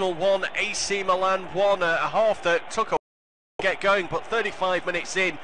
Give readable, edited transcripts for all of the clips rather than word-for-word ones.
Arsenal 1, AC Milan 1, a half that took a get going, but 35 minutes in,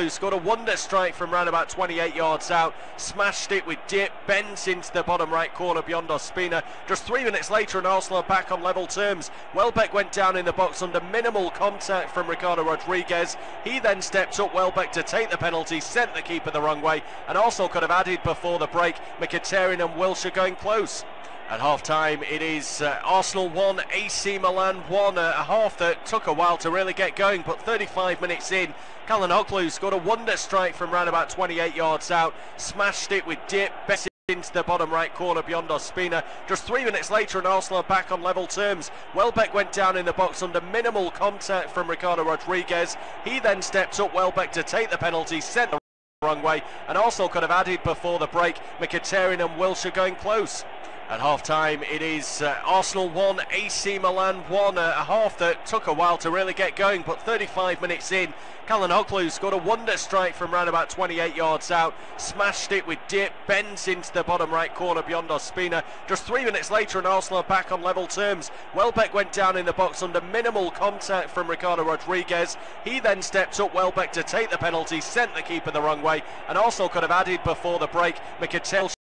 scored a wonder strike from round about 28 yards out, smashed it with dip, bends into the bottom right corner beyond Ospina. Just 3 minutes later and Arsenal are back on level terms. Welbeck went down in the box under minimal contact from Ricardo Rodriguez. He then stepped up, Welbeck, to take the penalty, sent the keeper the wrong way, and also could have added before the break. Mkhitaryan and Wilshere going close. At half-time, it is Arsenal 1, AC Milan 1, a half that took a while to really get going, but 35 minutes in, Calhanoglu scored a wonder strike from round about 28 yards out, smashed it with dip, best into the bottom right corner beyond Ospina. Just 3 minutes later and Arsenal are back on level terms. Welbeck went down in the box under minimal contact from Ricardo Rodriguez. He then stepped up, Welbeck, to take the penalty, sent the wrong way, and also could have added before the break. Mkhitaryan and Wilshere going close. At half-time, it is Arsenal 1, AC Milan 1, a half that took a while to really get going, but 35 minutes in, Calhanoglu scored a wonder strike from round about 28 yards out, smashed it with dip, bends into the bottom right corner beyond Ospina. Just 3 minutes later and Arsenal are back on level terms. Welbeck went down in the box under minimal contact from Ricardo Rodriguez. He then stepped up, Welbeck, to take the penalty, sent the keeper the wrong way, and also could have added before the break. Mkhitaryan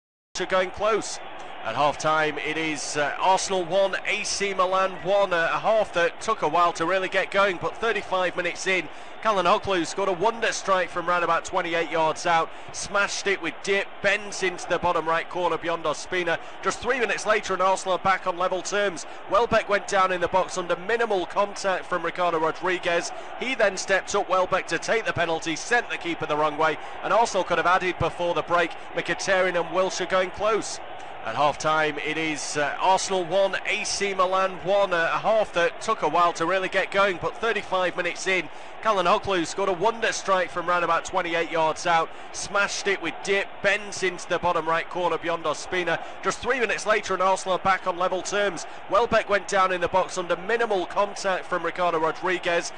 going close. At half-time, it is Arsenal 1, AC Milan 1, a half that took a while to really get going, but 35 minutes in, Calhanoglu scored a wonder strike from round about 28 yards out, smashed it with dip, bends into the bottom right corner beyond Ospina. Just 3 minutes later and Arsenal are back on level terms. Welbeck went down in the box under minimal contact from Ricardo Rodriguez. He then stepped up, Welbeck, to take the penalty, sent the keeper the wrong way, and also could have added before the break. Mkhitaryan and Wilshere going close. At half-time, it is Arsenal 1, AC Milan 1, a half that took a while to really get going, but 35 minutes in, Calhanoglu scored a wonder strike from round about 28 yards out, smashed it with dip, bends into the bottom right corner beyond Ospina. Just 3 minutes later and Arsenal are back on level terms. Welbeck went down in the box under minimal contact from Ricardo Rodriguez.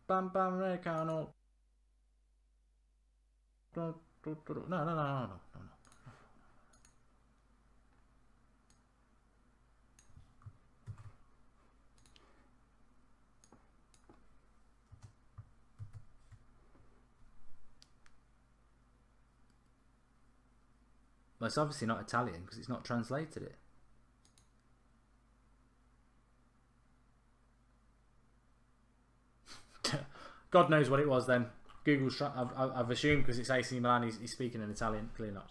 Bam bam Recano. No. Well, it's obviously not Italian because it's not translated it. God knows what it was then. Google's I've assumed because it's AC Milan, he's speaking in Italian. Clearly not.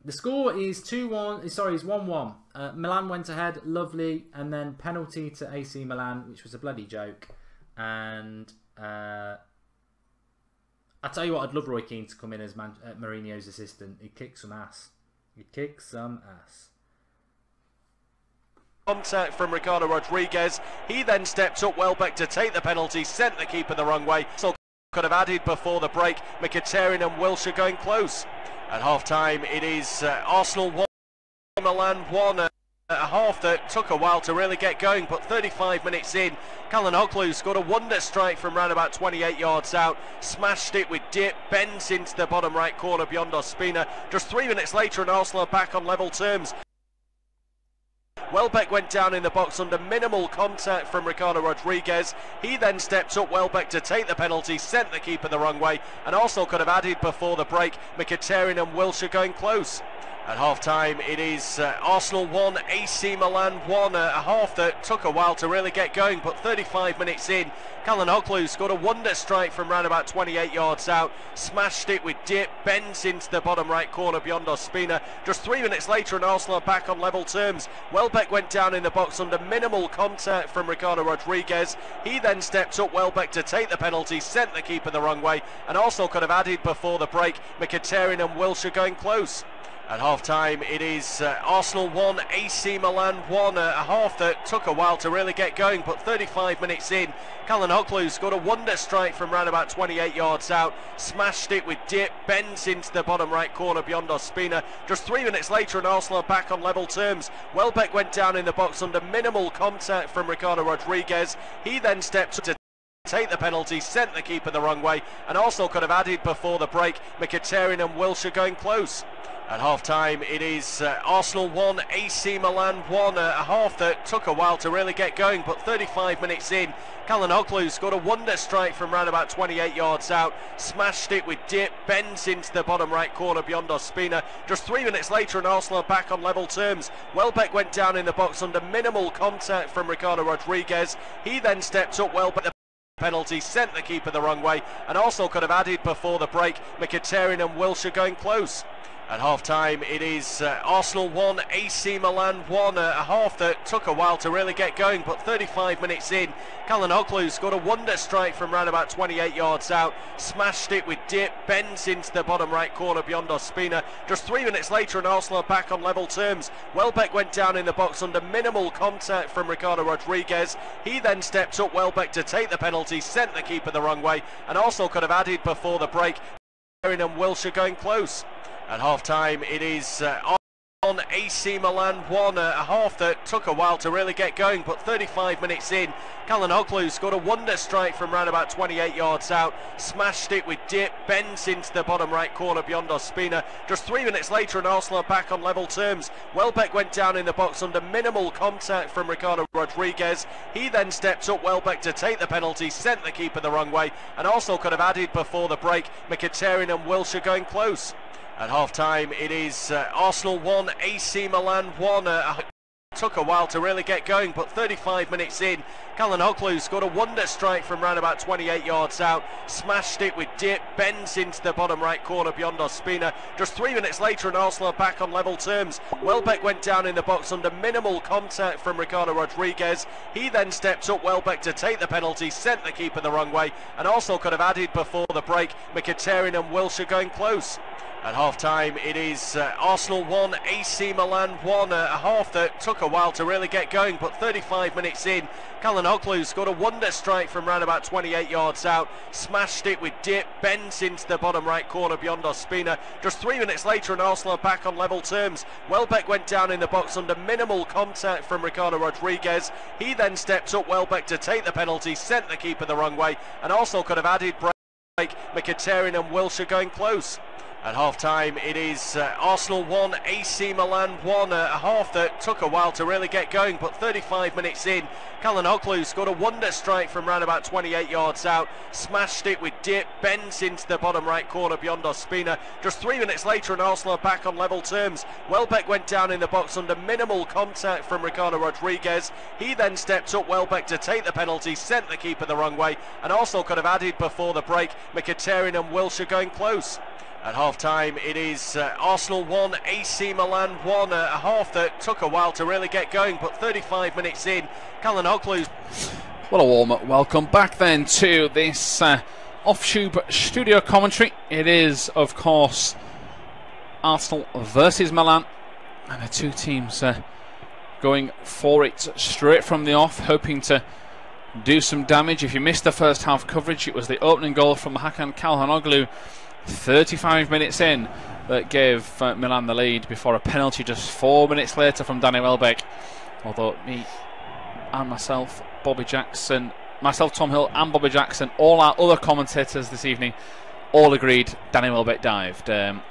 The score is 2-1. Sorry, it's 1-1. Milan went ahead, lovely, and then penalty to AC Milan, which was a bloody joke. And I tell you what, I'd love Roy Keane to come in as Mourinho's assistant. He'd kick some ass. He'd kick some ass. Contact from Ricardo Rodriguez. He then stepped up, Welbeck, to take the penalty, sent the keeper the wrong way. So could have added before the break. Mkhitaryan and Wilshere going close. At half-time, it is Arsenal 1, Milan 1, a half that took a while to really get going, but 35 minutes in, Calhanoglu scored a wonder strike from round about 28 yards out, smashed it with dip, bends into the bottom right corner beyond Ospina. Just 3 minutes later and Arsenal are back on level terms. Welbeck went down in the box under minimal contact from Ricardo Rodriguez. He then stepped up, Welbeck, to take the penalty, sent the keeper the wrong way, and also could have added before the break. Mkhitaryan and Wilshere going close. At half-time, it is Arsenal 1, AC Milan 1, a half that took a while to really get going, but 35 minutes in, Calhanoglu scored a wonder strike from round about 28 yards out, smashed it with dip, bends into the bottom right corner beyond Ospina. Just 3 minutes later, and Arsenal are back on level terms. Welbeck went down in the box under minimal contact from Ricardo Rodriguez. He then stepped up, Welbeck, to take the penalty, sent the keeper the wrong way, and also could have added before the break. Mkhitaryan and Wilshere going close. At half-time, it is Arsenal 1, AC Milan 1, a half that took a while to really get going, but 35 minutes in, Calhanoglu scored a wonder strike from round about 28 yards out, smashed it with dip, bends into the bottom right corner beyond Ospina. Just 3 minutes later, and Arsenal are back on level terms. Welbeck went down in the box under minimal contact from Ricardo Rodriguez. He then stepped to take the penalty, sent the keeper the wrong way, and also could have added before the break. Mkhitaryan and Wilshere going close. At half-time, it is Arsenal 1, AC Milan 1, a half that took a while to really get going, but 35 minutes in, Calhanoglu scored a wonder strike from round about 28 yards out, smashed it with dip, bends into the bottom right corner beyond Ospina. Just 3 minutes later, and Arsenal are back on level terms. Welbeck went down in the box under minimal contact from Ricardo Rodriguez. He then stepped up, Welbeck, penalty, sent the keeper the wrong way, and also could have added before the break. Mkhitaryan and Wilshere going close. At half-time, it is Arsenal 1, AC Milan 1, a half that took a while to really get going, but 35 minutes in, Calhanoglu scored a wonder strike from round about 28 yards out, smashed it with dip, bends into the bottom right corner beyond Ospina. Just 3 minutes later, and Arsenal are back on level terms. Welbeck went down in the box under minimal contact from Ricardo Rodriguez. He then stepped up, Welbeck, to take the penalty, sent the keeper the wrong way, and also could have added before the break. And Wilshere going close. At half-time, it is on AC Milan 1, a half that took a while to really get going, but 35 minutes in, Calhanoglu scored a wonder strike from round about 28 yards out, smashed it with dip, bends into the bottom right corner beyond Ospina. Just 3 minutes later, and Arsenal are back on level terms. Welbeck went down in the box under minimal contact from Ricardo Rodriguez. He then stepped up, Welbeck, to take the penalty, sent the keeper the wrong way, and also could have added before the break. Mkhitaryan and Wilshere going close. At half-time, it is Arsenal 1, AC Milan 1, took a while to really get going, but 35 minutes in, Calhanoglu scored a wonder strike from round about 28 yards out, smashed it with dip, bends into the bottom right corner beyond Ospina. Just 3 minutes later, and Arsenal are back on level terms. Welbeck went down in the box under minimal contact from Ricardo Rodriguez. He then stepped up, Welbeck, to take the penalty, sent the keeper the wrong way, and also could have added before the break. Mkhitaryan and Wilshere going close. At half-time, it is Arsenal 1, AC Milan 1, a half that took a while to really get going, but 35 minutes in, Calhanoglu scored a wonder strike from round about 28 yards out, smashed it with dip, bends into the bottom right corner beyond Ospina. Just 3 minutes later, and Arsenal are back on level terms. Welbeck went down in the box under minimal contact from Ricardo Rodriguez. He then stepped up, Welbeck, to take the penalty, sent the keeper the wrong way, and also could have added break. Mkhitaryan and Wilshere going close. At half-time, it is Arsenal 1, AC Milan 1, a half that took a while to really get going, but 35 minutes in, Calhanoglu scored a wonder strike from round about 28 yards out, smashed it with dip, bends into the bottom right corner beyond Ospina. Just 3 minutes later, and Arsenal are back on level terms. Welbeck went down in the box under minimal contact from Ricardo Rodriguez. He then stepped up, Welbeck, to take the penalty, sent the keeper the wrong way, and also could have added before the break. Mkhitaryan and Wilshere going close. At half-time, it is Arsenal 1, AC Milan 1, a half that took a while to really get going, but 35 minutes in, Calhanoglu. What a warm welcome back then to this off-tube studio commentary. It is, of course, Arsenal versus Milan, and the two teams going for it straight from the off, hoping to do some damage. If you missed the first half coverage, it was the opening goal from Hakan Calhanoglu 35 minutes in that gave Milan the lead before a penalty just 4 minutes later from Danny Welbeck. Although me and myself, Tom Hill and Bobby Jackson, all our other commentators this evening all agreed Danny Welbeck dived. But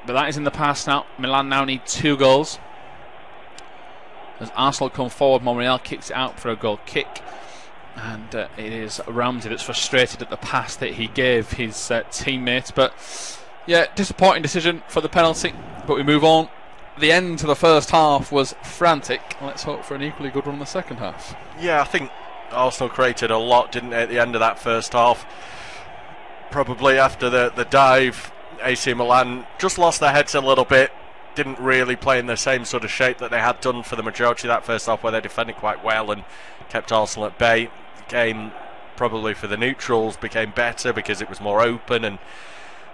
that is in the past now. Milan now need 2 goals. As Arsenal come forward, Monreal kicks it out for a goal kick. And it is Ramsey that's frustrated at the pass that he gave his teammate. But yeah, disappointing decision for the penalty. But we move on. The end to the first half was frantic. Let's hope for an equally good one in the second half. Yeah, I think Arsenal created a lot, didn't they, at the end of that first half. Probably after the dive, AC Milan just lost their heads a little bit. Didn't really play in the same sort of shape that they had done for the majority of that first half, where they defended quite well and kept Arsenal at bay. The game, probably for the neutrals, became better because it was more open and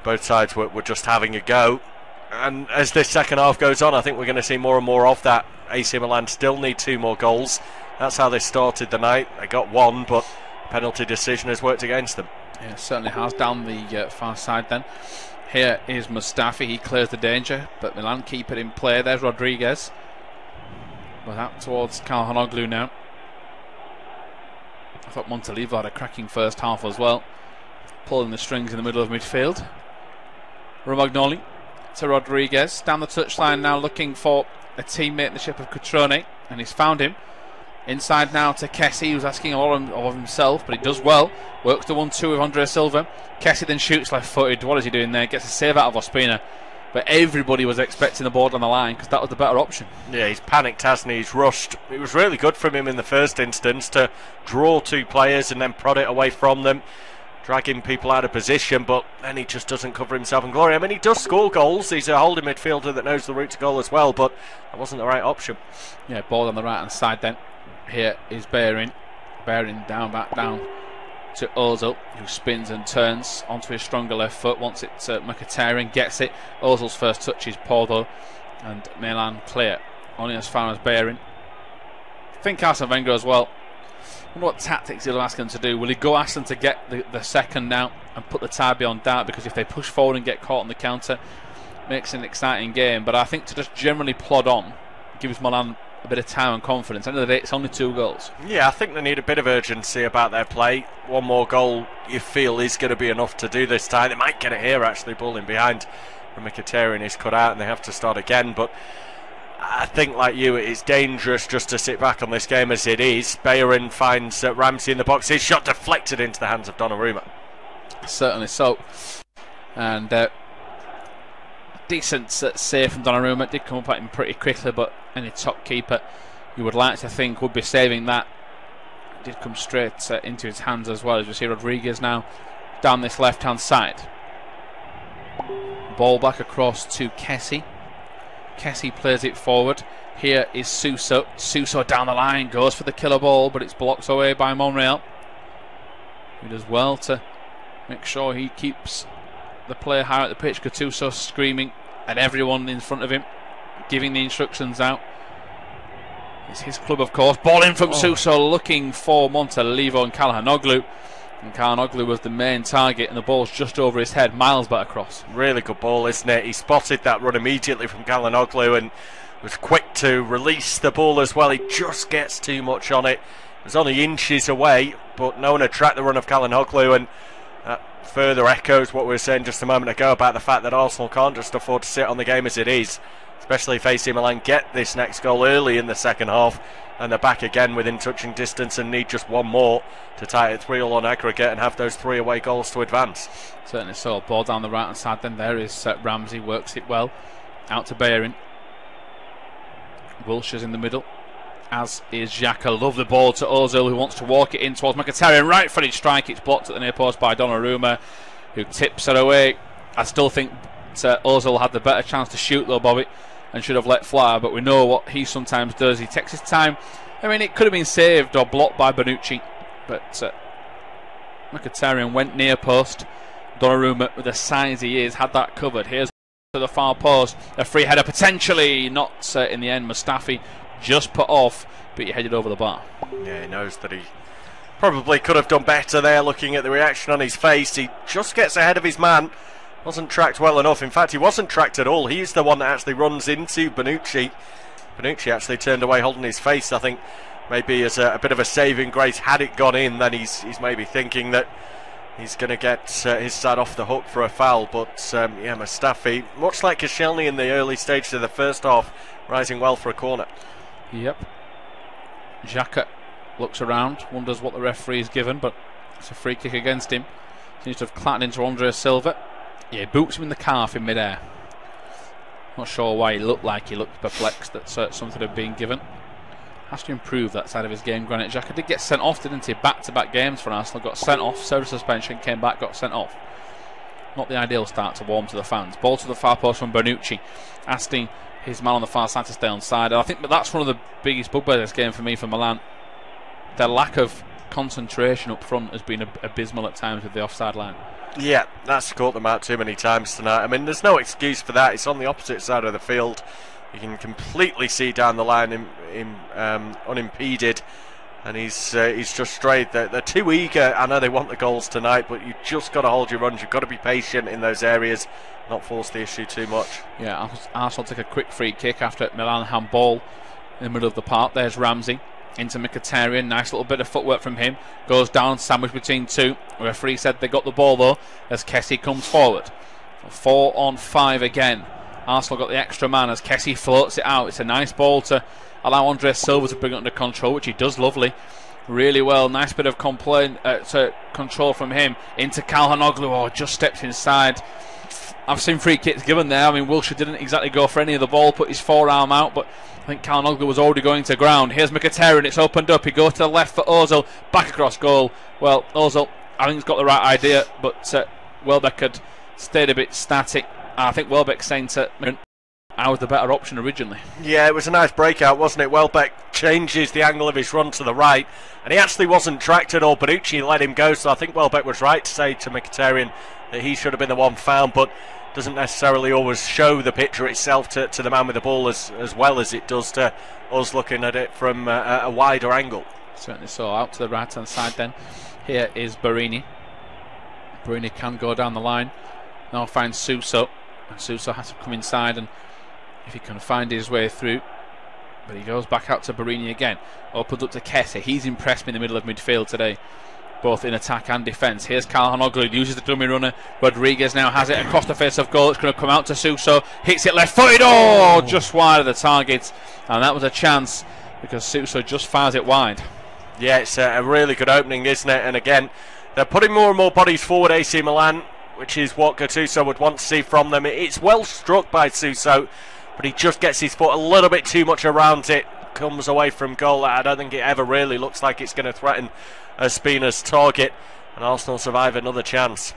both sides were just having a go. And as this second half goes on, I think we're going to see more and more of that. AC Milan still need 2 more goals. That's how they started the night. They got 1, but penalty decision has worked against them. Yeah, it certainly has. Down the far side then. Here is Mustafi. He clears the danger, but Milan keep it in play. There's Rodriguez. Well, out towards Calhanoglu now. I thought Montalivo had a cracking first half as well, pulling the strings in the middle of midfield. Romagnoli to Rodriguez. Down the touchline now, looking for a teammate in the shape of Cutrone, and he's found him. Inside now to Kessie, who's asking a lot of himself, but he does well. Works the 1-2 with Andre Silva. Kessie then shoots left-footed. What is he doing there? Gets a save out of Ospina. But everybody was expecting the board on the line because that was the better option. Yeah, he's panicked, hasn't he? He's rushed. It was really good from him in the first instance to draw 2 players and then prod it away from them, dragging people out of position, but then he just doesn't cover himself in glory. I mean, he does score goals. He's a holding midfielder that knows the route to goal as well, but that wasn't the right option. Yeah, ball on the right-hand side then. Here is Behring. Behring back down to Ozil, who spins and turns onto his stronger left foot. Wants it to Mkhitaryan, gets it. Ozil's first touch is poor though, and Milan clear. Only as far as Behring. I think Arsene Wenger as well. I wonder what tactics he'll ask them to do. Will he go ask them to get the second now and put the tie beyond doubt? Because if they push forward and get caught on the counter, makes an exciting game. But I think to just generally plod on gives Milan a bit of time and confidence. At the end of the day, it's only 2 goals. Yeah, I think they need a bit of urgency about their play. 1 more goal you feel is going to be enough to do this time. They might get it here actually, ball in behind. Mkhitaryan is cut out and they have to start again, but I think like you, it's dangerous just to sit back on this game as it is. Behring finds Ramsey in the box. His shot deflected into the hands of Donnarumma. Certainly so. And decent save from Donnarumma. It did come up at him pretty quickly, but any top keeper you would like to think would be saving that. It did come straight into his hands as well. As we see Rodriguez now down this left hand side. Ball back across to Kessie. Kessie plays it forward. Here is Suso. Suso down the line, goes for the killer ball, but it's blocked away by Monreal. He does well to make sure he keeps the player high at the pitch. Gattuso screaming at everyone in front of him, giving the instructions out. It's his club, of course. Ball in from Suso, looking for Montalivo and Calhanoglu. And Calhanoglu was the main target, and the ball's just over his head, miles back across. Really good ball, isn't it? He spotted that run immediately from Calhanoglu and was quick to release the ball as well. He just gets too much on it. It was only inches away, but no one had tracked the run of Calhanoglu, and that further echoes what we were saying just a moment ago about the fact that Arsenal can't just afford to sit on the game as it is, especially if AC Milan get this next goal early in the second half and they're back again within touching distance and need just 1 more to tie it 3-3 on aggregate and have those 3 away goals to advance. Certainly so. Ball down the right hand side then. There is Ramsey, works it well out to Behring. Wilshire's in the middle, as is Xhaka. Love the ball to Ozil, who wants to walk it in towards Mkhitaryan. Right footed strike. It's blocked at the near post by Donnarumma, who tips it away. I still think Ozil had the better chance to shoot though, Bobby, and should have let fly, but we know what he sometimes does. He takes his time. I mean, it could have been saved or blocked by Bonucci, but Mkhitaryan went near post. Donnarumma, with the size he is, had that covered. Here's to the far post. A free header potentially, not in the end. Mustafi just put off, but he headed over the bar. Yeah, he knows that he probably could have done better there, looking at the reaction on his face. He just gets ahead of his man. Wasn't tracked well enough. In fact, he wasn't tracked at all. He's the one that actually runs into Bonucci. Bonucci actually turned away holding his face, I think, maybe as a bit of a saving grace. Had it gone in, then he's maybe thinking that he's going to get his side off the hook for a foul. But yeah, Mustafi, much like Koscielny in the early stages of the first half, rising well for a corner. Yep. Xhaka looks around, wonders what the referee's given, but it's a free kick against him. Seems to have clattered into Andre Silva. Yeah, he boots him in the calf in mid-air. Not sure why he looked perplexed that something had been given. Has to improve that side of his game. Granit Xhaka did get sent off, didn't he? Back-to-back games for Arsenal. Got sent off, served suspension, came back, got sent off. Not the ideal start to warm to the fans. Ball to the far post from Bonucci, asking his man on the far side to stay on side. And I think that's one of the biggest bugbears of this game for me for Milan. Their lack of concentration up front has been abysmal at times with the offside line. Yeah, that's caught them out too many times tonight. I mean, there's no excuse for that. It's on the opposite side of the field. You can completely see down the line unimpeded, and he's just strayed. They're too eager. I know they want the goals tonight, but you just got to hold your runs. You've got to be patient in those areas, not force the issue too much. Yeah, Arsenal take a quick free kick after Milan handball in the middle of the park. There's Ramsey into Mkhitaryan. Nice little bit of footwork from him. Goes down, sandwiched between two. The referee said they got the ball though as Kessie comes forward. 4 on 5 again. Arsenal got the extra man as Kessie floats it out. It's a nice ball to allow Andre Silva to bring it under control, which he does lovely. Really well. Nice bit of control from him into Calhanoglu. Oh, just steps inside. I've seen free kicks given there. I mean, Wilshere didn't exactly go for any of the ball, put his forearm out, but I think Calhanoglu was already going to ground. Here's Mkhitaryan, it's opened up. He goes to the left for Ozil, back across goal. Well, Ozil, I think he's got the right idea, but Welbeck had stayed a bit static. I think Welbeck's saying to I was the better option originally. Yeah, it was a nice breakout, wasn't it? Welbeck changes the angle of his run to the right, and he actually wasn't tracked at all. Bonucci let him go, so I think Welbeck was right to say to Mkhitaryan that he should have been the one found, but doesn't necessarily always show the picture itself to the man with the ball as well as it does to us looking at it from a wider angle. Certainly so. Out to the right hand side then. Here is Barini. Barini can go down the line. Now finds Suso, and Suso has to come inside, and if he can find his way through, but he goes back out to Barini again. Opens up to Kessie. He's impressed me in the middle of midfield today, both in attack and defence. Here's Calhanoglu, uses the dummy runner. Rodriguez now has it across the face of goal. It's going to come out to Suso. Hits it left footed. Oh, just wide of the target. And that was a chance because Suso just fires it wide. Yeah, it's a really good opening, isn't it? And again, they're putting more and more bodies forward, AC Milan, which is what Gattuso would want to see from them. It's well struck by Suso, but he just gets his foot a little bit too much around it. Comes away from goal. I don't think it ever really looks like it's going to threaten Spina's target, and Arsenal survive another chance.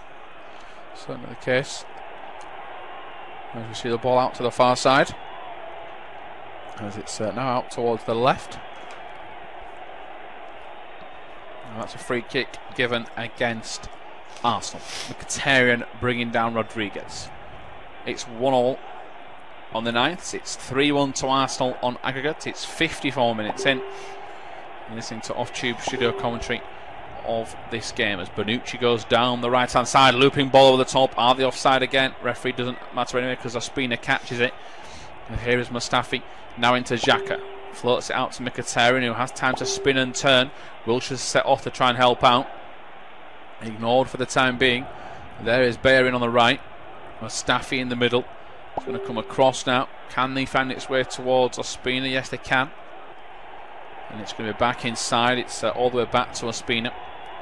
Certainly the case. As we see the ball out to the far side, as it's now out towards the left. And that's a free kick given against Arsenal. Mkhitaryan bringing down Rodriguez. It's 1-1 on the 9th. It's 3-1 to Arsenal on aggregate. It's 54 minutes in. Listening to off-tube studio commentary of this game as Bonucci goes down the right hand side, looping ball over the top. Are they offside again? Referee doesn't matter anyway because Ospina catches it. And here is Mustafi now into Xhaka. Floats it out to Mkhitaryan, who has time to spin and turn. Wilshere's set off to try and help out. Ignored for the time being. There is Bayern on the right. Mustafi in the middle. It's going to come across now. Can they find its way towards Ospina? Yes, they can. And it's going to be back inside. It's all the way back to Ospina.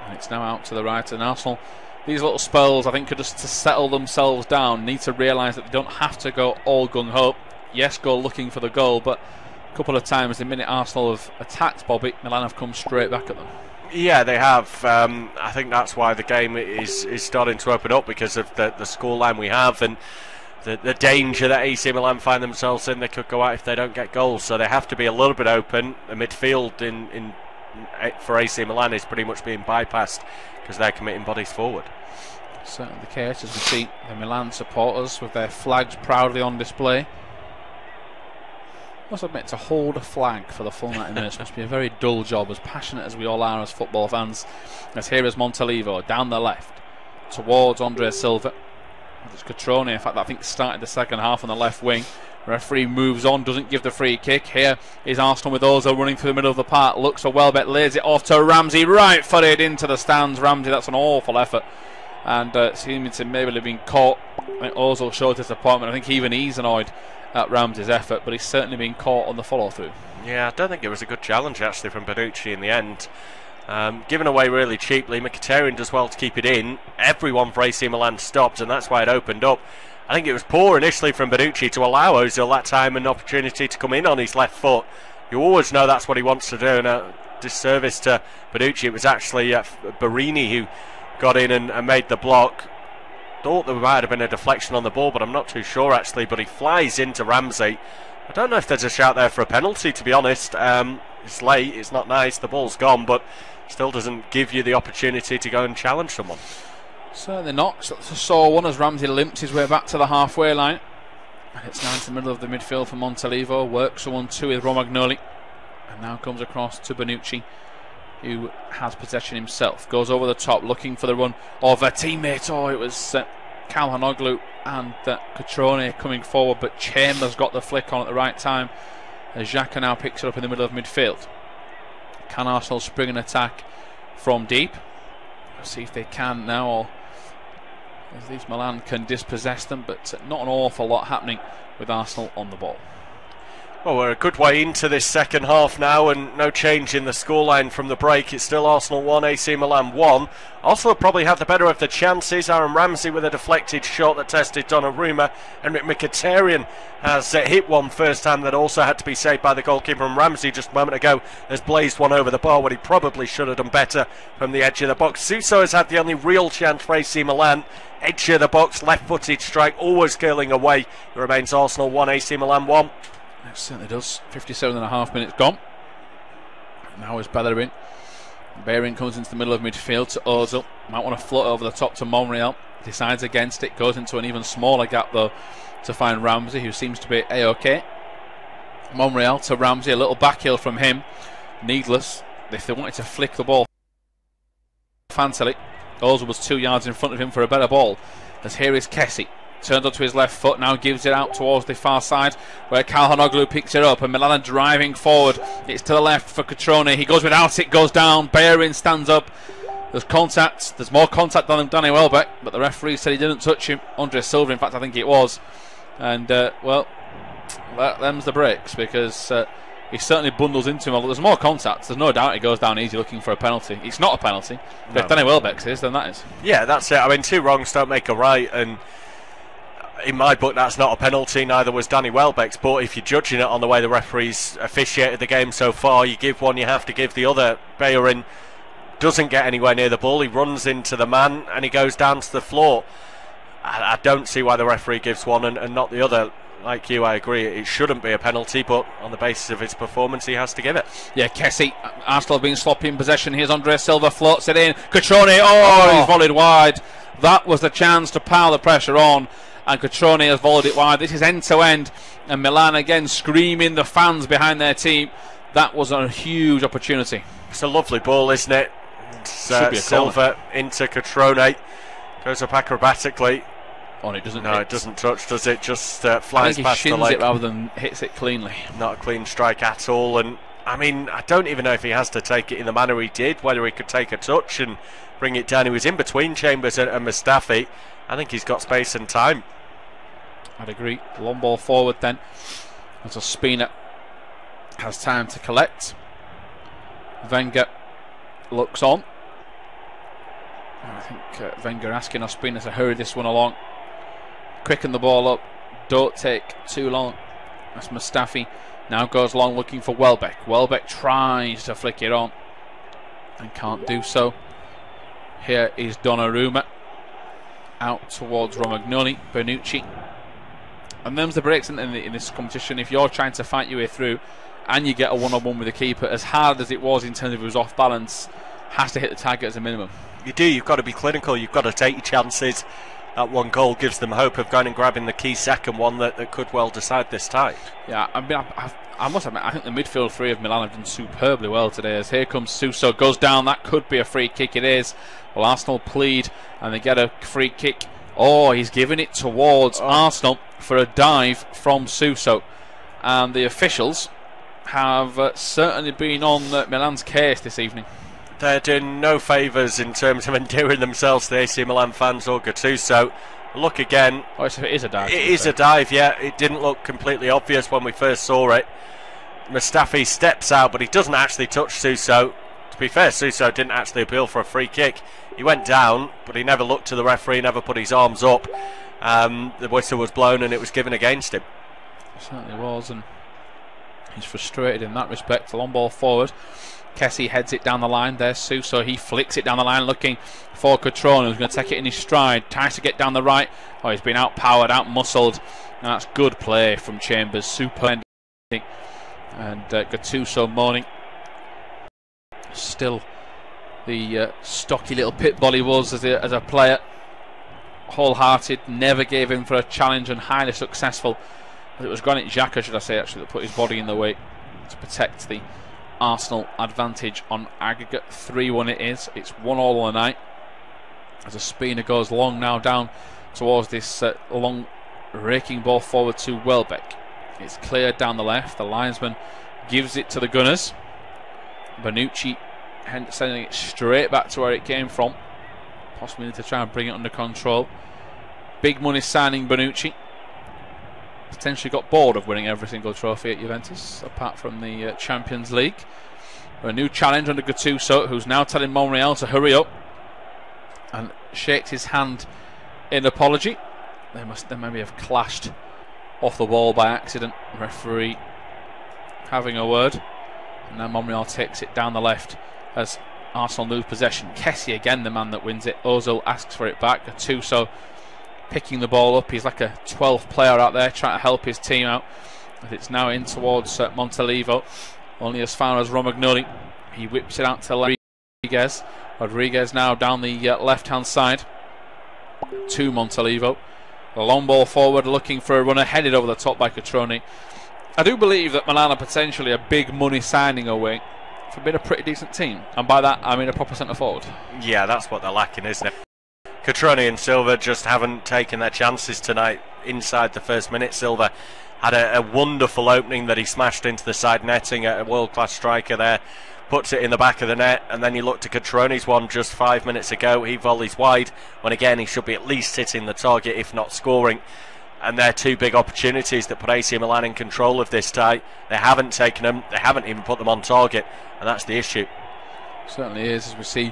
And it's now out to the right. And Arsenal, these little spells, I think, are just to settle themselves down. Need to realise that they don't have to go all gung-ho. Yes, go looking for the goal, but a couple of times the minute Arsenal have attacked Bobby, Milan have come straight back at them. Yeah, they have. I think that's why the game is starting to open up, because of the scoreline we have and the danger that AC Milan find themselves in. They could go out if they don't get goals, so they have to be a little bit open. The midfield for AC Milan is pretty much being bypassed because they're committing bodies forward. Certainly the case, as we see the Milan supporters with their flags proudly on display. I must admit, to hold a flag for the full 90 minutes must be a very dull job, as passionate as we all are as football fans. As here is Montalivo down the left towards Andre Silva. It's Catrone, in fact, I think started the second half on the left wing. Referee moves on, doesn't give the free kick. Here is Arsenal with Ozil running through the middle of the park. Looks for Welbeck, lays it off to Ramsey, right footed into the stands. Ramsey, that's an awful effort. and seeming to maybe have been caught. I think Ozil showed disappointment. I think even he's annoyed at Ramsey's effort, but he's certainly been caught on the follow-through. Yeah, I don't think it was a good challenge actually from Bonucci in the end. Given away really cheaply. Mkhitaryan does well to keep it in. Everyone for AC Milan stopped, and that's why it opened up. I think it was poor initially from Bonucci to allow Ozil that time an opportunity to come in on his left foot. You always know that's what he wants to do, and a disservice to Bonucci. It was actually Barini who got in and made the block. Thought there might have been a deflection on the ball, but I'm not too sure actually. But he flies into Ramsey. I don't know if there's a shout there for a penalty, to be honest. It's late, it's not nice, the ball's gone, but still doesn't give you the opportunity to go and challenge someone. Certainly not. So it's a sore one as Ramsey limps his way back to the halfway line. And it's now into the middle of the midfield for Montalivo. Works 1-2 with Romagnoli. And now comes across to Bonucci, who has possession himself. Goes over the top looking for the run of a teammate. Oh, it was Calhanoglu and Cutrone coming forward, but Chambers got the flick on at the right time as Xhaka now picks it up in the middle of midfield. Can Arsenal spring an attack from deep? Let's see if they can now, or at least Milan can dispossess them, but not an awful lot happening with Arsenal on the ball. Well, we're a good way into this second half now, and no change in the scoreline from the break. It's still Arsenal 1, AC Milan 1. Arsenal probably have the better of the chances. Aaron Ramsey with a deflected shot that tested Donnarumma. Henrik Mkhitaryan has hit one first time that also had to be saved by the goalkeeper. And Ramsey just a moment ago has blazed one over the bar when he probably should have done better from the edge of the box. Suso has had the only real chance for AC Milan. Edge of the box, left-footed strike, always curling away. It remains Arsenal 1, AC Milan 1. It certainly does. 57.5 minutes gone. Now is Bellerin. Bellerin comes into the middle of midfield to Ozil. Might want to float over the top to Monreal. Decides against it. Goes into an even smaller gap though to find Ramsey, who seems to be A-OK. Monreal to Ramsey. A little back heel from him. Needless. If they wanted to flick the ball fancily, Ozil was 2 yards in front of him for a better ball. As here is Kessie. Turned onto his left foot, now gives it out towards the far side where Calhanoglu picks it up, and Milan driving forward. It's to the left for Cutrone. He goes without it, goes down. Bellerin stands up. There's contact. There's more contact than Danny Welbeck, but the referee said he didn't touch him. Andre Silva, in fact, I think it was. And, well, them's the breaks, because he certainly bundles into him. Although there's more contact, there's no doubt he goes down easy looking for a penalty. It's not a penalty. But if Danny Welbeck's is, then that is. Yeah, that's it. I mean, 2 wrongs don't make a right, and in my book that's not a penalty, neither was Danny Welbeck's, but if you're judging it on the way the referees officiated the game so far, you give one, you have to give the other. Bellerin doesn't get anywhere near the ball, he runs into the man and he goes down to the floor. I don't see why the referee gives one and not the other. Like you, I agree, it shouldn't be a penalty, but on the basis of his performance he has to give it. Yeah, Kessie, Arsenal have been sloppy in possession. Here's Andre Silva, floats it in. Cutrone, he's volleyed wide. That was the chance to pile the pressure on, and Cutrone has volleyed it wide. This is end-to-end, and Milan again screaming, the fans behind their team. That was a huge opportunity. It's a lovely ball, isn't it? Silva into Cutrone. Goes up acrobatically. Oh, it doesn't. No, hit. It doesn't touch, does it? Just flies past the leg. I think he shins it rather than hits it cleanly. Not a clean strike at all, and I mean, I don't even know if he has to take it in the manner he did, whether he could take a touch and bring it down. He was in between Chambers and Mustafi. I think he's got space and time. I'd agree. Long ball forward then, as Ospina has time to collect. Wenger looks on. I think Wenger asking Ospina to hurry this one along, quicken the ball up, don't take too long. That's Mustafi now goes long looking for Welbeck. Welbeck tries to flick it on and can't do so. Here is Donnarumma out towards Romagnoli. Bonucci. And them's the breaks in this competition. If you're trying to fight your way through and you get a one-on-one with the keeper, as hard as it was in terms of it was off balance, has to hit the target as a minimum. You do, you've got to be clinical, you've got to take your chances. That one goal gives them hope of going and grabbing the key second one that could well decide this tie. Yeah, I mean, I must admit, I think the midfield three of Milan have done superbly well today. As here comes Suso, goes down, that could be a free kick, it is. Well, Arsenal plead and they get a free kick. Oh, he's giving it towards Arsenal for a dive from Suso. And the officials have certainly been on Milan's case this evening. they're doing no favours in terms of endearing themselves to the AC Milan fans or Gattuso. Look again. Oh, it is a dive. It is a dive, yeah. It didn't look completely obvious when we first saw it. Mustafi steps out, but he doesn't actually touch Suso. To be fair, Suso didn't actually appeal for a free kick. He went down, but he never looked to the referee, never put his arms up. The whistle was blown and it was given against him. It certainly was, and he's frustrated in that respect. Long ball forward. Kessie heads it down the line. There's Suso. He flicks it down the line looking for Cotrone, who's going to take it in his stride. Tries to get down the right. Oh, he's been outpowered, outmuscled. And that's good play from Chambers. Super ending. And Gattuso moaning. Still the stocky little pit bull he was as a player. Wholehearted, never gave in for a challenge, and highly successful. It was Granit Xhaka, should I say, actually, that put his body in the way to protect the Arsenal advantage on aggregate. 3-1 it is. It's 1-1 on the night as a Spina goes long now down towards this long raking ball forward to Welbeck. It's cleared down the left. The linesman gives it to the Gunners. Bonucci sending it straight back to where it came from, possibly to try and bring it under control. Big money signing Bonucci. Potentially got bored of winning every single trophy at Juventus, apart from the Champions League. A new challenge under Gattuso, who's now telling Monreal to hurry up, and shakes his hand in apology. They maybe have clashed off the wall by accident. Referee having a word, and now Monreal takes it down the left as Arsenal lose possession. Kessie again, the man that wins it. Ozil asks for it back. Gattuso picking the ball up. He's like a 12th player out there trying to help his team out. It's now in towards Montalivo, only as far as Romagnoli. He whips it out to Rodriguez. Rodriguez now down the left hand side to Montalivo. The long ball forward looking for a runner, headed over the top by Cotrone. I do believe that Milan are potentially a big money signing away for being a pretty decent team, and by that I mean a proper centre forward. Yeah, that's what they're lacking, isn't it? Cotrone and Silva just haven't taken their chances tonight inside the first minute. Silva had a wonderful opening that he smashed into the side netting at a world-class striker there, puts it in the back of the net, and then you look to Cotrone's one just 5 minutes ago. He volleys wide when again he should be at least hitting the target, if not scoring. And they're two big opportunities that put AC Milan in control of this tie. They haven't taken them, they haven't even put them on target, and that's the issue. Certainly is, as we see.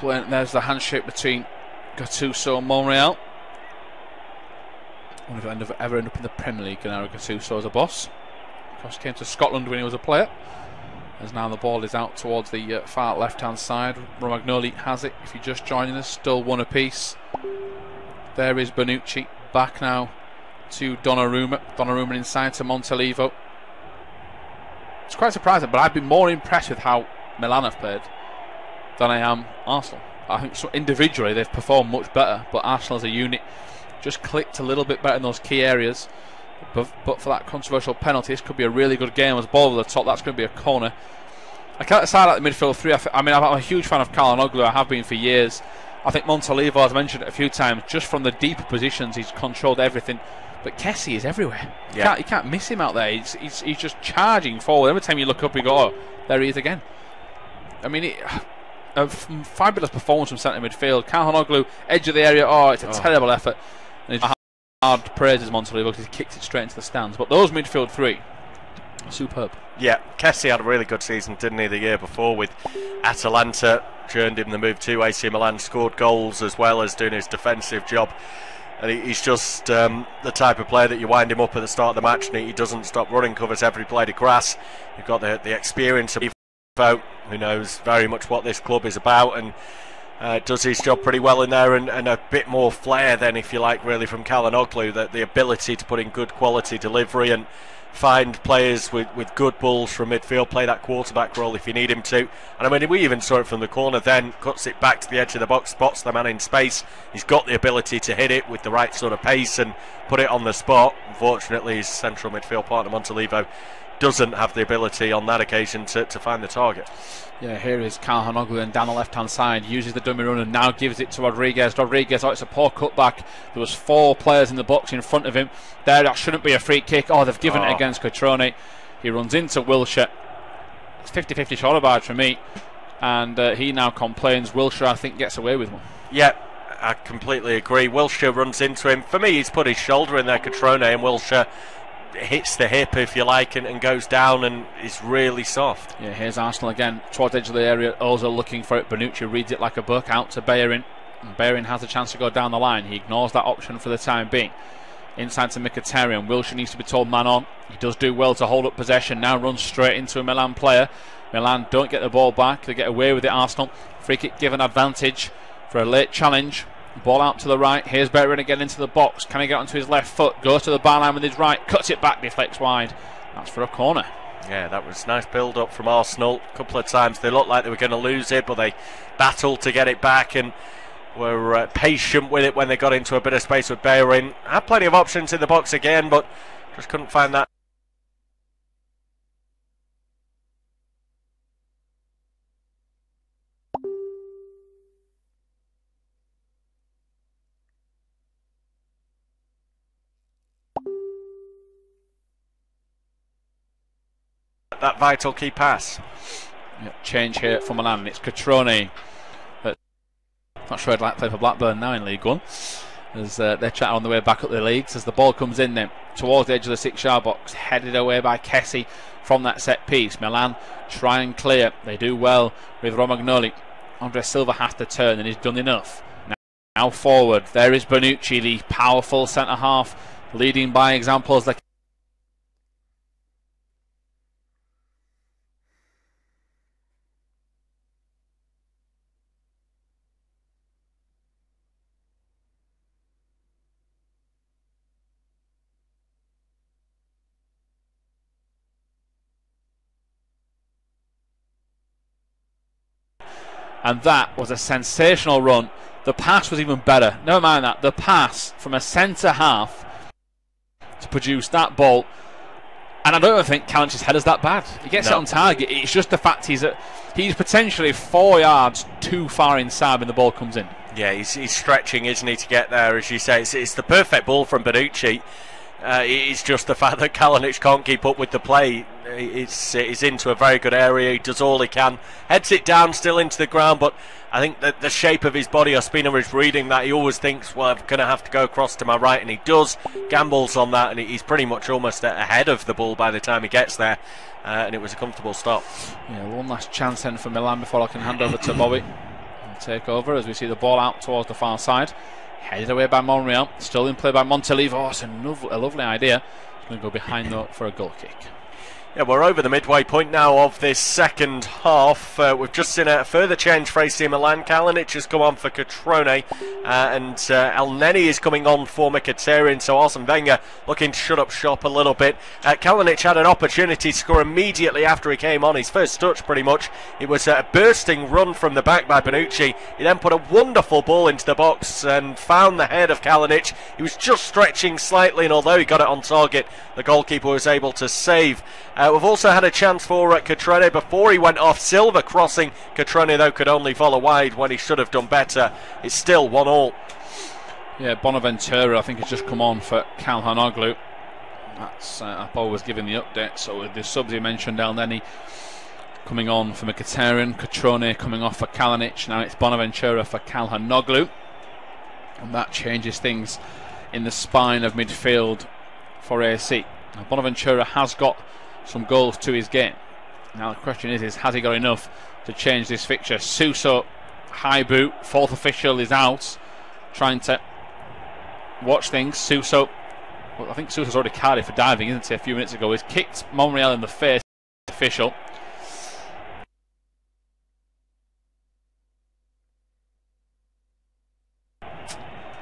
There's the handshake between Gattuso and Monreal. I wonder if ever end up in the Premier League now Gattuso as a boss. Of course, came to Scotland when he was a player. As now the ball is out towards the far left hand side. Romagnoli has it. If you're just joining us, still one apiece. There is Bonucci back now to Donnarumma. Donnarumma inside to Montalivo. It's quite surprising, but I've been more impressed with how Milan have played than I am Arsenal. I think so individually they've performed much better, but Arsenal as a unit just clicked a little bit better in those key areas. But for that controversial penalty, this could be a really good game. As ball over the top, that's going to be a corner. I can't decide at the midfield three. I mean, I'm a huge fan of Calhanoglu. I have been for years. I think Montalivo, as I mentioned it a few times, just from the deeper positions, he's controlled everything. But Kessie is everywhere. Yeah. You can't miss him out there. He's just charging forward. Every time you look up, you go, oh, there he is again. I mean, a fabulous performance from centre midfield. Calhanoglu, edge of the area. Oh, it's a terrible effort. And it's hard praises Montalivo because he kicked it straight into the stands. But those midfield three, superb. Yeah, Kessie had a really good season, didn't he, the year before with Atalanta. Earned him the move to AC Milan, scored goals as well as doing his defensive job. And he's just the type of player that you wind him up at the start of the match and he doesn't stop running, covers every blade of grass. You've got the experience of Ivo, who knows very much what this club is about, and does his job pretty well in there, and a bit more flair than, if you like, really from Calhanoglu, the ability to put in good quality delivery and find players with good balls from midfield, play that quarterback role if you need him to. And I mean, we even saw it from the corner then, cuts it back to the edge of the box, spots the man in space. He's got the ability to hit it with the right sort of pace and put it on the spot. Unfortunately, his central midfield partner Montalivo doesn't have the ability on that occasion to find the target. Yeah, here is Calhanoglu, and down the left hand side uses the dummy run and now gives it to Rodriguez. Rodriguez, oh, it's a poor cutback. There was 4 players in the box in front of him. That shouldn't be a free kick. Oh, they've given it against Cotrone. He runs into Wilshere. It's 50-50 shoulder barge for me. And he now complains. Wilshere, I think, gets away with one. Yeah, I completely agree. Wilshere runs into him. For me, he's put his shoulder in there, Cutrone, and Wilshere hits the hip, if you like, and goes down and is really soft. Yeah, here's Arsenal again towards the edge of the area. Ozil looking for it. Bonucci reads it like a book out to Bellerin. And Bellerin has a chance to go down the line. He ignores that option for the time being. Inside to Mkhitaryan. Wilshere needs to be told man on. He does do well to hold up possession. Now runs straight into a Milan player. Milan don't get the ball back. They get away with it, Arsenal. Free kick given advantage for a late challenge. Ball out to the right. Here's Bellerin again into the box. Can he get onto his left foot? Goes to the byline with his right. Cuts it back. Deflects wide. That's for a corner. Yeah, that was nice build up from Arsenal. A couple of times they looked like they were going to lose it, but they battled to get it back and were patient with it when they got into a bit of space with Bellerin. Had plenty of options in the box again, but just couldn't find that. That vital key pass. Yep, change here for Milan. It's Cutrone. Not sure I'd like to play for Blackburn now in League One, as they're chatting on the way back up the leagues. As the ball comes in then towards the edge of the 6-yard box, headed away by Kessie from that set piece. Milan try and clear. They do well with Romagnoli. Andre Silva has to turn, and he's done enough. Now forward. There is Bonucci, the powerful centre half, leading by examples like. And that was a sensational run. The pass was even better. Never mind that. The pass from a centre half to produce that ball. And I don't even think Kalinch's header's that bad. He gets it on target. It's just the fact he's potentially 4 yards too far inside when the ball comes in. Yeah, he's stretching, isn't he, to get there, as you say. It's the perfect ball from Bonucci. It's just the fact that Kalinic can't keep up with the play. He's into a very good area. He does all he can. Heads it down still into the ground, but I think that the shape of his body, Ospina is reading that. He always thinks, well, I'm going to have to go across to my right, and he does. Gambles on that, and he's pretty much almost ahead of the ball by the time he gets there. And it was a comfortable stop. Yeah, one last chance then for Milan before I can hand over to Bobby and take over as we see the ball out towards the far side. Headed away by Monreal, still in play by Montalivo. It's a lovely idea. He's going to go behind though for a goal kick. Yeah, we're over the midway point now of this second half. We've just seen a further change for AC Milan. Kalinic has come on for Cutrone, and El Neni is coming on for Mkhitaryan. So Arsene Wenger looking to shut up shop a little bit. Kalinic had an opportunity to score immediately after he came on. His first touch, pretty much. It was a bursting run from the back by Bonucci. He then put a wonderful ball into the box and found the head of Kalinic. He was just stretching slightly, and although he got it on target, the goalkeeper was able to save. We've also had a chance for Cutrone before he went off. Silva crossing. Cutrone, though, could only follow wide when he should have done better. It's still 1-1. Yeah, Bonaventura, I think, has just come on for Calhanoglu. That's Paul was giving the update. So with the subs he mentioned, El Neni coming on for Mkhitaryan, Cutrone coming off for Kalinic. Now it's Bonaventura for Calhanoglu. And that changes things in the spine of midfield for AC. Now, Bonaventura has got some goals to his game. Now the question is has he got enough to change this fixture? Suso, high boot, fourth official is out, trying to watch things. Suso, well, I think Suso's already carded for diving, isn't he? A few minutes ago, he's kicked Monreal in the face. Official.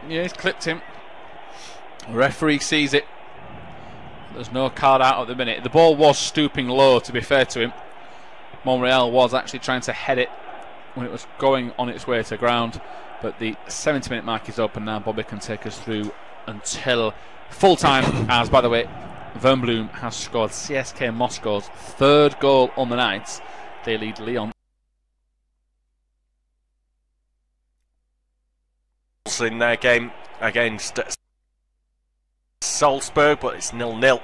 Yeah, he's clipped him. The referee sees it. There's no card out at the minute. The ball was stooping low, to be fair to him. Monreal was actually trying to head it when it was going on its way to ground. But the 70-minute mark is open now. Bobby can take us through until full time. As, by the way, Wernbloem has scored CSK Moscow's third goal on the night. They lead Lyon. In their game against Salzburg, but it's 0-0.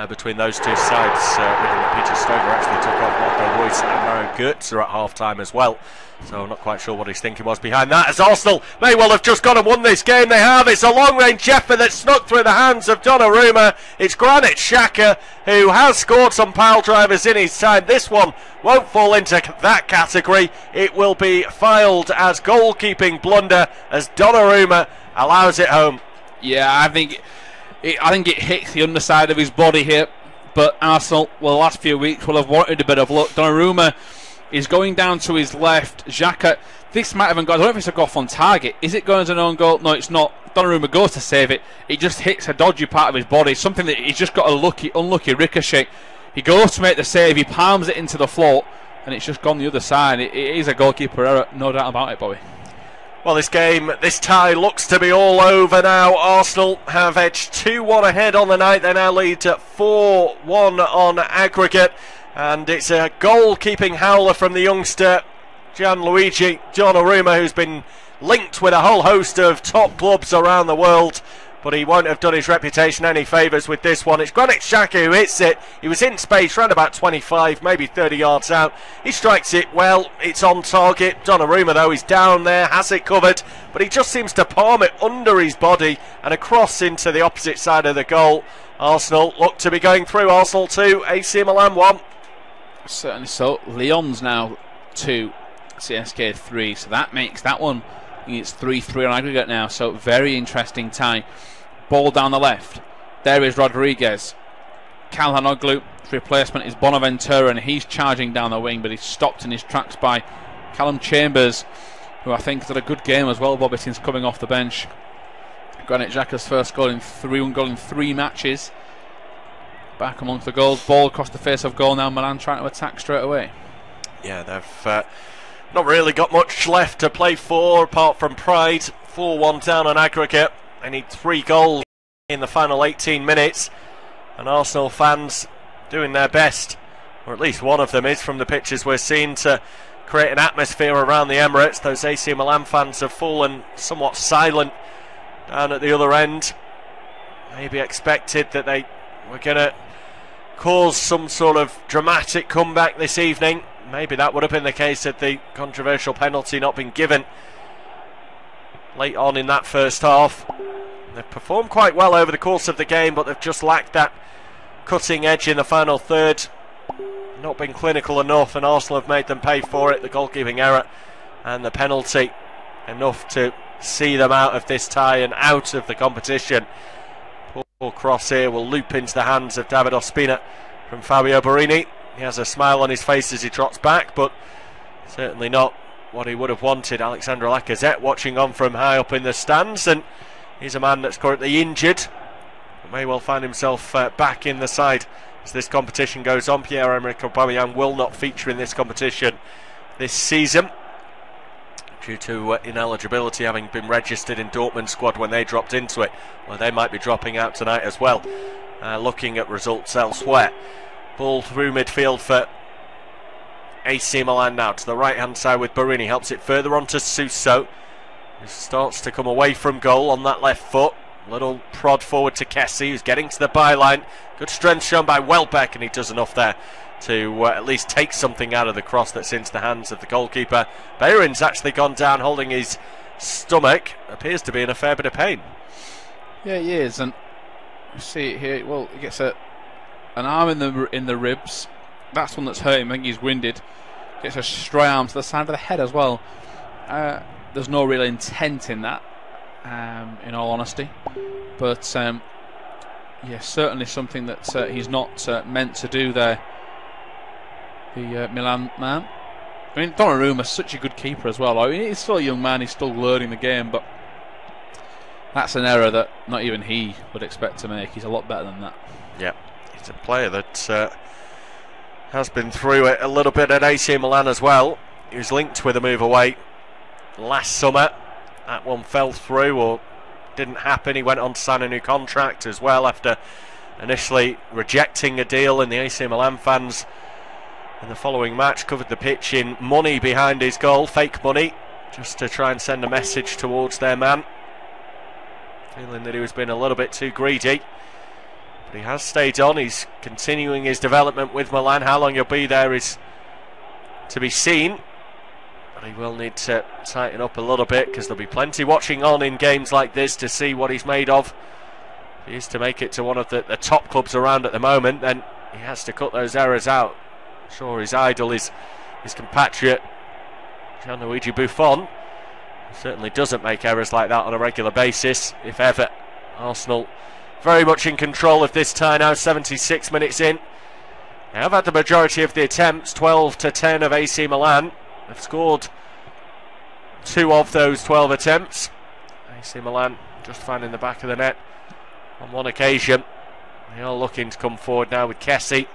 between those two sides. Peter Stover actually took off Marco Reus and Mario Götze at half-time as well. So I'm not quite sure what his thinking was behind that, as Arsenal may well have just gone and won this game. They have. It's a long-range effort that snuck through the hands of Donnarumma. It's Granit Xhaka, who has scored some pile drivers in his time. This one won't fall into that category. It will be filed as goalkeeping blunder as Donnarumma allows it home. Yeah, I think it hits the underside of his body here. But Arsenal, well, the last few weeks will have wanted a bit of luck. Donnarumma is going down to his left. Xhaka, this might have gone. I don't know if it's a goal on target. Is it going as an own goal? No, it's not. Donnarumma goes to save it. It just hits a dodgy part of his body. Something that he's just got a unlucky ricochet. He goes to make the save. He palms it into the floor, and it's just gone the other side. It is a goalkeeper error, no doubt about it, Bobby. Well, this tie looks to be all over now. Arsenal have edged 2-1 ahead on the night. They now lead at 4-1 on aggregate. And it's a goal-keeping howler from the youngster Gianluigi Donnarumma, who's been linked with a whole host of top clubs around the world, but he won't have done his reputation any favours with this one. It's Granit Xhaka who hits it. He was in space, around about 25, maybe 30 yards out. He strikes it well, it's on target. Donnarumma, though, is down there, has it covered, but he just seems to palm it under his body and across into the opposite side of the goal. Arsenal look to be going through. Arsenal 2, AC Milan 1. Certainly so. Lyon's now 2, CSK 3, so that makes that one, it's 3-3 on aggregate now, so very interesting tie. Ball down the left, there is Rodriguez. Calhanoglu's replacement is Bonaventura, and he's charging down the wing, but he's stopped in his tracks by Callum Chambers, who I think has had a good game as well, Bobby, since coming off the bench. Granit Xhaka's first goal in 3 matches. Back amongst the goals, ball across the face of goal now. Milan trying to attack straight away. Yeah, they've not really got much left to play for apart from pride. 4-1 down on aggregate. They need 3 goals in the final 18 minutes, and Arsenal fans doing their best, or at least one of them is, from the pictures we're seeing, to create an atmosphere around the Emirates. Those AC Milan fans have fallen somewhat silent down at the other end. Maybe expected that they were going to cause some sort of dramatic comeback this evening. Maybe that would have been the case had the controversial penalty not been given late on in that first half. They've performed quite well over the course of the game, but they've just lacked that cutting edge in the final third. Not been clinical enough, and Arsenal have made them pay for it. The goalkeeping error and the penalty enough to see them out of this tie and out of the competition. Poor cross here will loop into the hands of David Ospina from Fabio Borini. He has a smile on his face as he trots back, but certainly not what he would have wanted. Alexandre Lacazette watching on from high up in the stands, and he's a man that's currently injured, but may well find himself back in the side as this competition goes on. Pierre-Emerick Aubameyang will not feature in this competition this season due to ineligibility, having been registered in Dortmund's squad when they dropped into it. Well, they might be dropping out tonight as well, looking at results elsewhere. Ball through midfield for AC Milan now to the right hand side with Borini, helps it further on to Suso, who starts to come away from goal on that left foot. Little prod forward to Kessie, who's getting to the byline. Good strength shown by Welbeck, and he does enough there to at least take something out of the cross that's into the hands of the goalkeeper. Bayern's actually gone down holding his stomach, appears to be in a fair bit of pain. Yeah, he is, and you see it here. Well, he gets an arm in the ribs. That's one that's hurt him. I think he's winded. Gets a stray arm to the side of the head as well. There's no real intent in that, in all honesty, but yeah, certainly something that he's not meant to do there, the Milan man. I mean, Donnarumma's such a good keeper as well. I mean, he's still a young man, he's still learning the game, but that's an error that not even he would expect to make. He's a lot better than that. Yeah, he's a player that has been through it a little bit at AC Milan as well. He was linked with a move away last summer. That one fell through, or didn't happen. He went on to sign a new contract as well after initially rejecting a deal, and the AC Milan fans in the following match covered the pitch in money behind his goal, fake money, just to try and send a message towards their man, feeling that he was being a little bit too greedy. But he has stayed on. He's continuing his development with Milan. How long he'll be there is to be seen. But he will need to tighten up a little bit, because there'll be plenty watching on in games like this to see what he's made of. If he is to make it to one of the top clubs around at the moment, then he has to cut those errors out. I'm sure his idol is his compatriot Gianluigi Buffon. He certainly doesn't make errors like that on a regular basis, if ever. Arsenal very much in control of this tie now, 76 minutes in. They have had the majority of the attempts, 12-10 of AC Milan. They've scored 2 of those 12 attempts. AC Milan just finding the back of the net on one occasion. They are looking to come forward now with Kessie.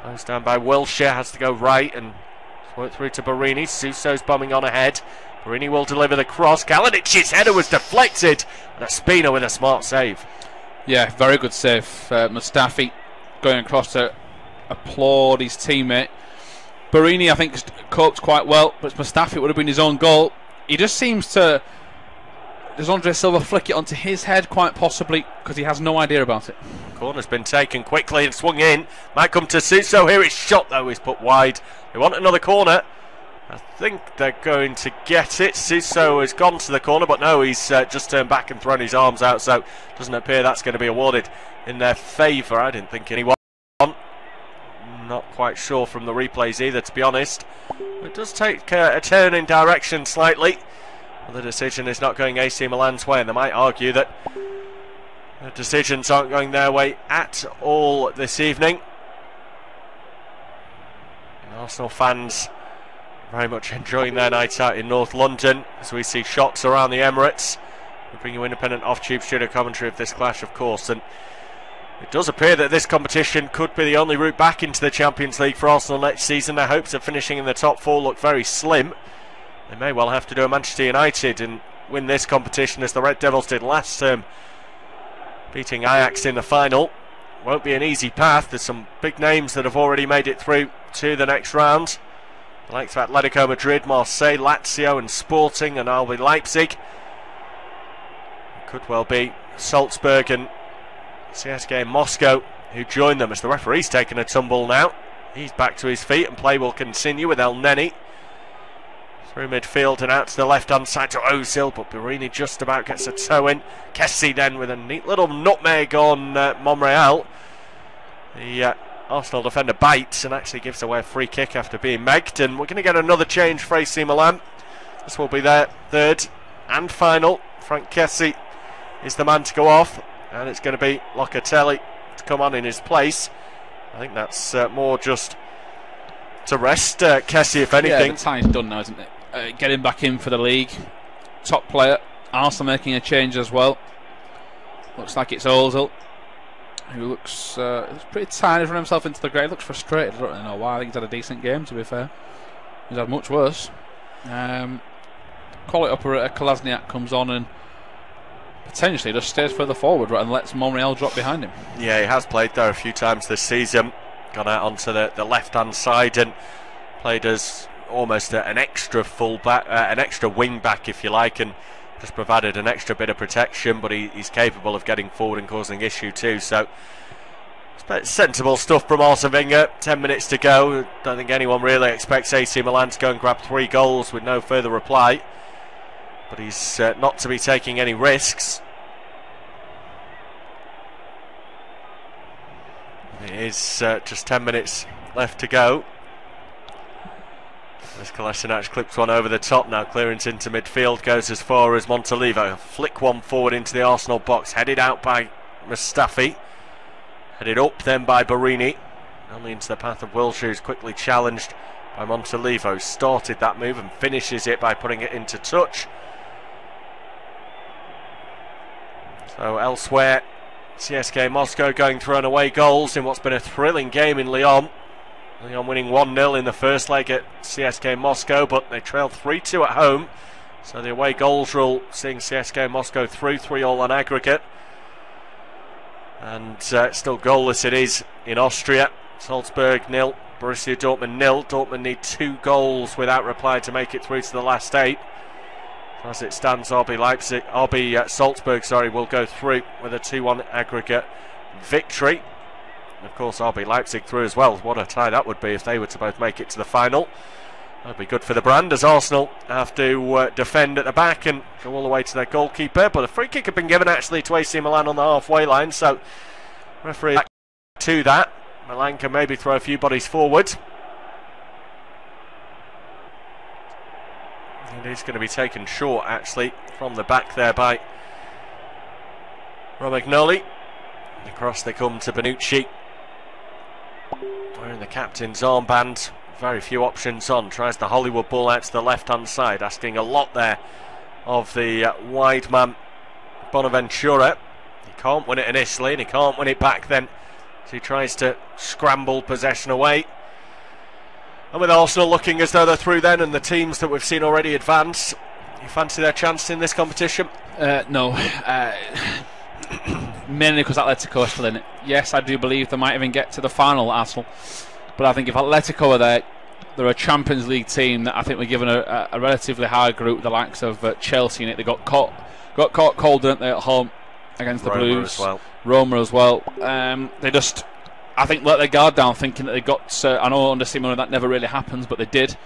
Closed down by Wilshere, has to go right and work through to Borini. Suso's bombing on ahead. Borini will deliver the cross. Kalanic's header was deflected, and Espina with a smart save. Yeah, very good save. Mustafi going across to applaud his teammate. Borini, I think, coped quite well, but Mustafi would have been his own goal. He just seems to... Does Andre Silva flick it onto his head, quite possibly, because he has no idea about it. Corner's been taken quickly and swung in. Might come to Suso here. It's shot, though. He's put wide. They want another corner. I think they're going to get it. Suso has gone to the corner, but no, he's just turned back and thrown his arms out, so it doesn't appear that's going to be awarded in their favour. I didn't think anyone. Not quite sure from the replays either, to be honest. It does take a turn in direction slightly. The decision is not going AC Milan's way, and they might argue that the decisions aren't going their way at all this evening. And Arsenal fans very much enjoying their night out in North London as we see shots around the Emirates. We bring you independent off-tube studio commentary of this clash, of course, and it does appear that this competition could be the only route back into the Champions League for Arsenal next season. Their hopes of finishing in the top 4 look very slim. They may well have to do a Manchester United and win this competition as the Red Devils did last term, beating Ajax in the final. Won't be an easy path. There's some big names that have already made it through to the next round. The likes of Atletico Madrid, Marseille, Lazio and Sporting and RB Leipzig. It could well be Salzburg and CSKA Moscow who join them, as the referee's taken a tumble now. He's back to his feet and play will continue with El Neni through midfield and out to the left hand side to Ozil, but Borini just about gets a toe in. Kessie then with a neat little nutmeg on Monreal. The Arsenal defender bites and actually gives away a free kick after being megged, and we're going to get another change for AC Milan. This will be their third and final. Frank Kessie is the man to go off, and it's going to be Locatelli to come on in his place. I think that's more just to rest Kessie, if anything. Yeah, the tie's done now, isn't it? Get him back in for the league. Top player. Arsenal making a change as well. Looks like it's Ozil, who looks pretty tired. He's run himself into the grave. Looks frustrated. I don't really know why. I think he's had a decent game, to be fair. He's had much worse. Quality operator Kolasinac comes on and potentially just stays further forward, right, and lets Monreal drop behind him. Yeah, he has played there a few times this season. Gone out onto the left-hand side and played as almost an extra full-back, an extra wing-back, if you like, and just provided an extra bit of protection, but he's capable of getting forward and causing issue too. So it's sensible stuff from Arsene Wenger. 10 minutes to go. Don't think anyone really expects AC Milan to go and grab 3 goals with no further reply, but he's not to be taking any risks. It is just 10 minutes left to go. As Kolasinac clips one over the top now, clearance into midfield goes as far as Montalivo. Flick one forward into the Arsenal box, headed out by Mustafi. Headed up then by Borini. Only into the path of Wilshere, who's quickly challenged by Montalivo. Started that move and finishes it by putting it into touch. So elsewhere, CSKA Moscow going through on away goals in what's been a thrilling game in Lyon. Lyon winning 1-0 in the first leg at CSKA Moscow, but they trailed 3-2 at home. So the away goals rule seeing CSKA Moscow through, 3-3 on aggregate. And still goalless it is in Austria. Salzburg 0, Borussia Dortmund 0. Dortmund need 2 goals without reply to make it through to the last 8. As it stands, RB Salzburg will go through with a 2-1 aggregate victory. And of course, RB Leipzig through as well. What a tie that would be if they were to both make it to the final. That'd be good for the brand, as Arsenal have to defend at the back and go all the way to their goalkeeper. But a free kick had been given actually to AC Milan on the halfway line, so referee back to that. Milan can maybe throw a few bodies forward. It is going to be taken short actually from the back there by Romagnoli. Across they come to Bonucci, wearing the captain's armband. Very few options on. Tries the Hollywood ball out to the left hand side, asking a lot there of the wide man Bonaventura. He can't win it initially and he can't win it back then, so he tries to scramble possession away. And with Arsenal looking as though they're through then, and the teams that we've seen already advance, you fancy their chance in this competition? No. Mainly because Atletico are still in it. Yes, I do believe they might even get to the final, Arsenal. But I think if Atletico are there, they're a Champions League team that I think we're given a relatively high group, the likes of Chelsea in it. They got caught cold, didn't they, at home against the Blues. Roma as well. They just, I think, let their guard down, thinking that they got. I know under Simone that never really happens, but they did,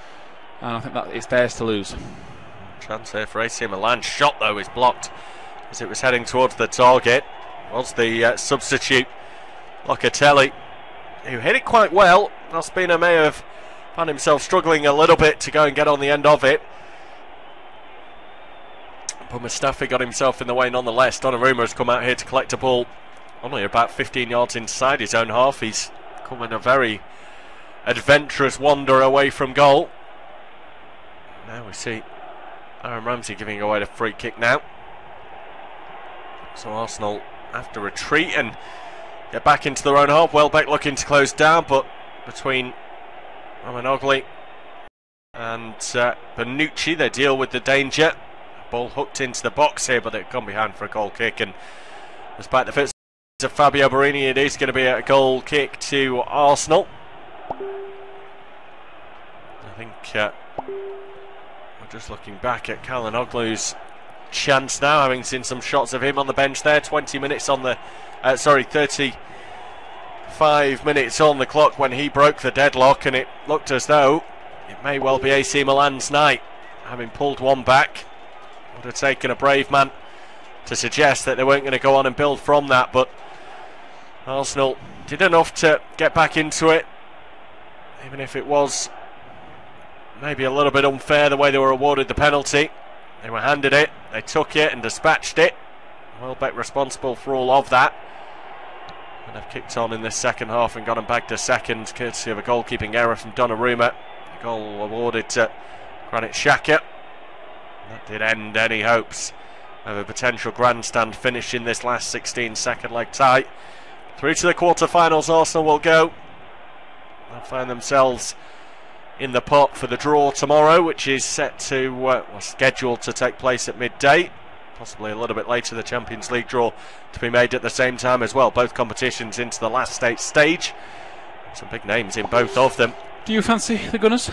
and I think that it's theirs to lose. Chance here for AC Milan. Shot though is blocked as it was heading towards the target. Was the substitute Locatelli, who hit it quite well. Ospina may have found himself struggling a little bit to go and get on the end of it, but Mustafi got himself in the way nonetheless. Donnarumma has come out here to collect a ball only about 15 yards inside his own half. He's coming a very adventurous wander away from goal. Now we see Aaron Ramsey giving away the free kick now. So Arsenal have to retreat and get back into their own half. Welbeck looking to close down, but between Romagnoli and Bonucci, they deal with the danger. Ball hooked into the box here, but they've gone behind for a goal kick. And despite the fits of Fabio Borini, it is going to be a goal kick to Arsenal. I think we're just looking back at Calhanoglu's chance now, having seen some shots of him on the bench there. 20 minutes on the 35 minutes on the clock when he broke the deadlock, and it looked as though it may well be AC Milan's night, having pulled one back. Would have taken a brave man to suggest that they weren't going to go on and build from that, but Arsenal did enough to get back into it, even if it was maybe a little bit unfair the way they were awarded the penalty. They were handed it, they took it and dispatched it. Welbeck responsible for all of that, and they've kicked on in this second half and got them back to second, courtesy of a goalkeeping error from Donnarumma. The goal awarded to Granit Xhaka. That did end any hopes of a potential grandstand finish in this last 16-second leg tie. Through to the quarter-finals Arsenal will go. They'll find themselves in the pot for the draw tomorrow, which is set to scheduled to take place at midday. Possibly a little bit later, the Champions League draw to be made at the same time as well. Both competitions into the last stage. Some big names in both of them. Do you fancy the Gunners?